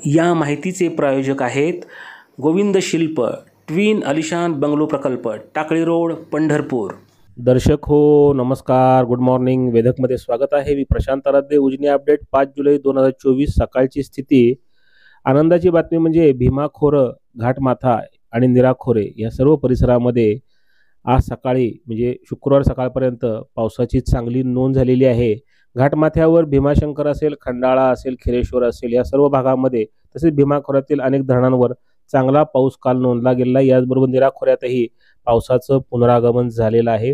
या माहितीचे प्रायोजक आहेत गोविंद शिल्प ट्विन आलिशान बंगलो प्रकल्प, टाकळी रोड, पंढरपूर। दर्शक हो नमस्कार, गुड मॉर्निंग। वेधकमध्ये स्वागत आहे। मी प्रशांत आराध्य। उजनी अपडेट 5 जुलै 2024 सकाळची स्थिती। आनंदाची बातमी म्हणजे भीमाखोर, घाटमाथा आणि निराखोरे या सर्व परिसरामध्ये आज सकाळी म्हणजे शुक्रवार सकाळपर्यंत पावसाची चांगली नोंद झालेली आहे। घाटमाथ्यावर भीमाशंकर असेल, खंडाळा असेल, खिरेश्वर असेल या सर्व भागामध्ये, तसेच भीमाखोऱ्यातील अनेक धरणांवर चांगला पाऊस काल नोंदला गेला। याचबरोबर निराखोऱ्यातही पावसाचं पुनरागमन झालेलं आहे।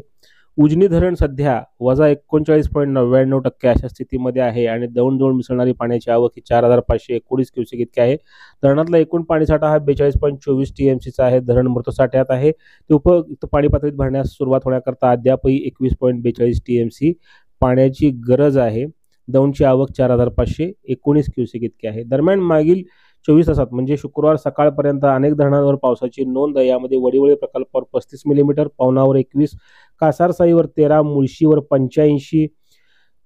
उजनी धरण सध्या -39.99% अशा स्थितीमध्ये आहे आणि दौंड मिसळणारी पाण्याची आवक ही 4519 क्युसेक इतकी आहे। धरणातला एकूण पाणीसाठा हा 42.24 टीएमसीचा आहे। धरण मृत साठ्यात आहे। ते उपयुक्त पाणी पातळीत भरण्यास सुरुवात होण्याकरता अद्यापही 21.42 टीएमसी पाण्याची गरज आहे। दौंडची आवक 4519 क्युसेक इतकी आहे। दरम्यान मागील 24 तासात म्हणजे शुक्रवार सकाळपर्यंत अनेक धरणांवर पावसाची नोंद आहे। यामध्ये वडिवळे प्रकल्पावर 35 मिलीमीटर, पवनावर 21, कासारसाईवर 13, मुळशीवर 85,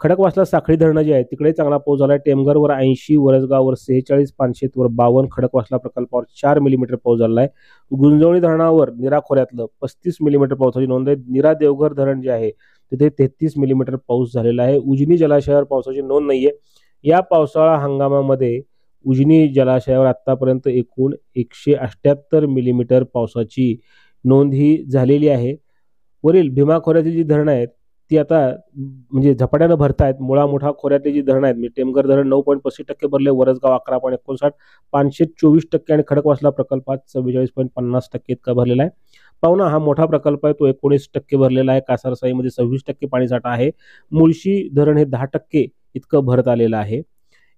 खडकवासला साखळी धरणं जे आहे तिकडे चांगला पाऊस झाला। टेमघरवर 80, वरसगाववर 46, पानशेतवर 52, खडकवासला प्रकल्पावर 4 मिलीमीटर पाऊस झाला आहे। गुंजवणी धरणावर निराखोऱ्यातलं 35 मिलीमीटर पावसाची नोंद आहे। निरा देवघर धरण जे आहे तिथे 33 मिलीमीटर पाऊस झालेला आहे। उजनी जलाशयावर पावसाची नोंद नाहीये। या पावसाळा हंगामामध्ये उजनी जलाशयावर आतापर्यंत एकूण 178 मिलीमीटर पावसाची नोंद ही झालेली आहे। वरील भीमाखोऱ्यातील जी धरणं आहेत ती आता म्हणजे झपाट्यानं भरतायत। मुळा मोठा खोऱ्यातली जी धरणं आहेत म्हणजे टेमघर धरण 9.35% भरले, वरसगाव 11.59, पानशेत 24% आणि खडकवासला प्रकल्पात 44.50% इतका भरलेला आहे। पवना हा मोठा प्रकल्प आहे, तो 19% भरलेला आहे। कासारसाईमध्ये 26% पाणीसाठा आहे। मुळशी धरण हे 10% इतकं भरत आलेलं आहे।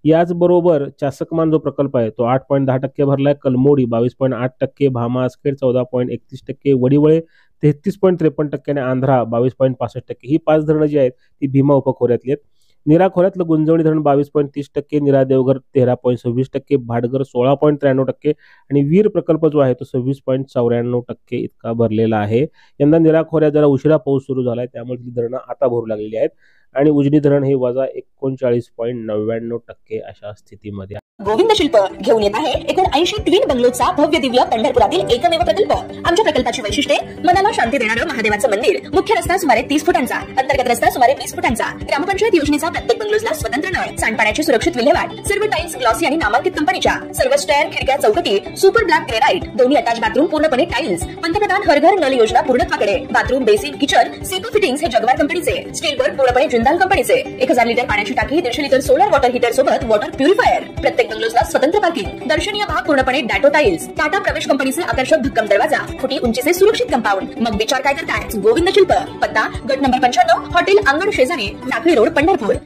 याचबरोबर चासकमान जो प्रकल्प आहे तो 8.10% भरलाय। कलमोडी 22.8%, भामा आसखेड 14.31%, वडिवळे 33.53% आणि आंध्रा 22.65%। ही 5 धरणं जी आहेत ती भीमा उपखोऱ्यातली आहेत। निराखोऱ्यातलं गुंजवणी धरण 22.30%, निरा देवघर 13.26%, भाटघर 16.93% आणि वीर प्रकल्प जो आहे तो 26.94% इतका भरलेला आहे। यंदा निराखोऱ्यात जरा उशिरा पाऊस सुरू झालाय, त्यामुळे ही धरणं आता भरू लागलेली आहेत आणि उजनी धरण हे 39.99% अशा स्थितीमध्ये। गोविंद शिल्प घेऊन येत आहे 79 ट्विन बंगलोचा भव्य दिव्य पंढरपुरातील एकमेव प्रकल्प। आमच्या प्रकल्पाची वैशिष्ट्ये: मनाला शांती देणारं महादेवाचं मंदिर, मुख्य रस्ता सुमारे 30 फुटांचा, अंतर्गत रस्ता सुमारे 20 फुटांचा, ग्रामपंचायत योजनेचा प्रत्येक बंगलोजला स्वतंत्र नळ, सांडपाण्याची सुरक्षित विल्हेवाट, सर्व टाइल्स ग्लॉसी आणि नामांकित कंपनीच्या, सर्व स्टेअर, खिडक्या, चौकटी सुपर ब्लॅक ग्रेनाइट, दोन्ही अटॅच बाथरूम पूर्णपणे टाइल्स, पंतप्रधान हर घर नल योजना पूर्णत्वाकडे, bathroom, basin, kitchen, CP fittings हे जगवार कंपनीचे, स्टील वर्क पूर्णपणे जिंदाल कंपनीचे, 1000 लिटर पाण्याची टाकी, 150 लिटर सोलर वॉटर हीटर सोबत वॉटर प्युरिफायर, प्रत्येक बंगलोजला स्वतंत्र पार्किंग, दर्शनीय भाग पूर्णपणे डॅटो टाइल्स, टाटा प्रवेश कंपनीचे आकर्षक भक्कम दरवाजा, फुटी उंचीचे सुरक्षित कंपाऊंड। मग विचार काय करताय? गोविंद शिल्प, पत्ता गट नंबर 95, हॉटेल अंगण शेजारी, टाकळी रोड, पंढरपूर।